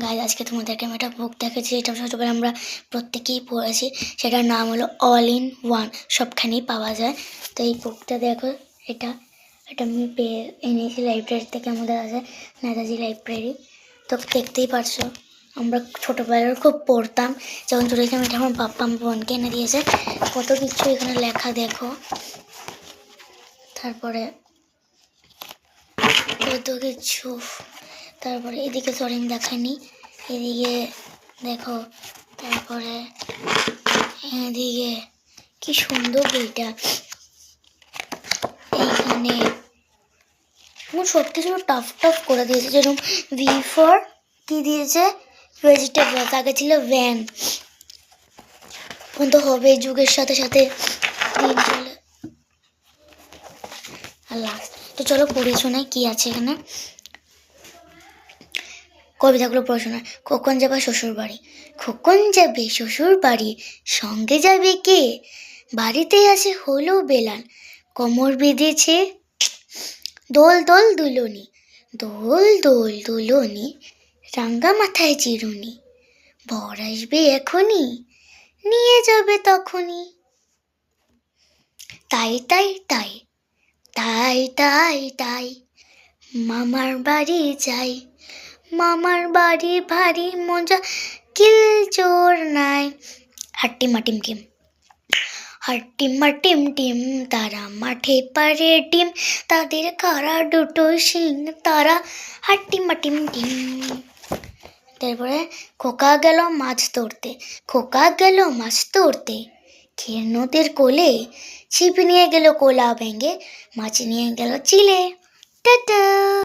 Guys আজকে তোমাদেরকে আমি একটা বুক দেখেছি, এটা ছোটবেলায় আমরা প্রত্যেকেই পড়েছি। সেটার নাম হলো অল ইন ওয়ান, সবখানেই পাওয়া যায়। তো এই বুকটা দেখো, এটা এটা আমি এনেছি লাইব্রেরি থেকে, আমাদের আছে নেতাজি লাইব্রেরি। তো দেখতেই পারছো আমরা ছোটোবেলায় খুব পড়তাম। যখন চলেছিলাম এটা আমার বাপ্পা আমার বোনকে এনে দিয়েছে। কত কিছু এখানে লেখা দেখো, তারপরে কত কিছু। তারপরে এদিকে সরি আমি দেখাইনি, এদিকে দেখো, তারপরে এদিকে কি সুন্দর বইটা। এইখানে সব কিছু টাফ টাফ করে দিয়েছে, যেরকম ভি ফর কি দিয়েছে, ভেজিটেবলস, আগে ছিল ভ্যান। এখন তো হবে, যুগের সাথে সাথে দিন চলে। লাস্ট তো চলো পড়ে শোনাই কি আছে এখানে। কবিতাগুলো পড়াশোনা। খোকন যাবে শ্বশুর বাড়ি, খোকন যাবে শ্বশুর বাড়ি, সঙ্গে যাবে কে? বাড়িতে আছে হলো বেলাল, কোমর বেঁধেছে দোল দোল দুলনি, দোল দোল দুলনি, রাঙ্গা মাথায় চিরুনি, বর আসবে এখনই, নিয়ে যাবে তখনই। তাই তাই তাই তাই তাই তাই মামার বাড়ি যাই, মামার বাড়ি ভারী মজা, কিল চোর নাই। হাট্টিমা টিম টিম, হাট্টিমা টিম টিম, তারা মাঠে পারে ডিম, তাদের কারা দুটো শিং তারা, হাট্টিমা টিম টিম। তারপরে খোকা গেল মাছ ধরতে, খোকা গেল মাছ ধরতে, খের নদীর কোলে, ছিপ নিয়ে গেল কোলা ভেঙে, মাছ নিয়ে গেল চিলে। টাটা।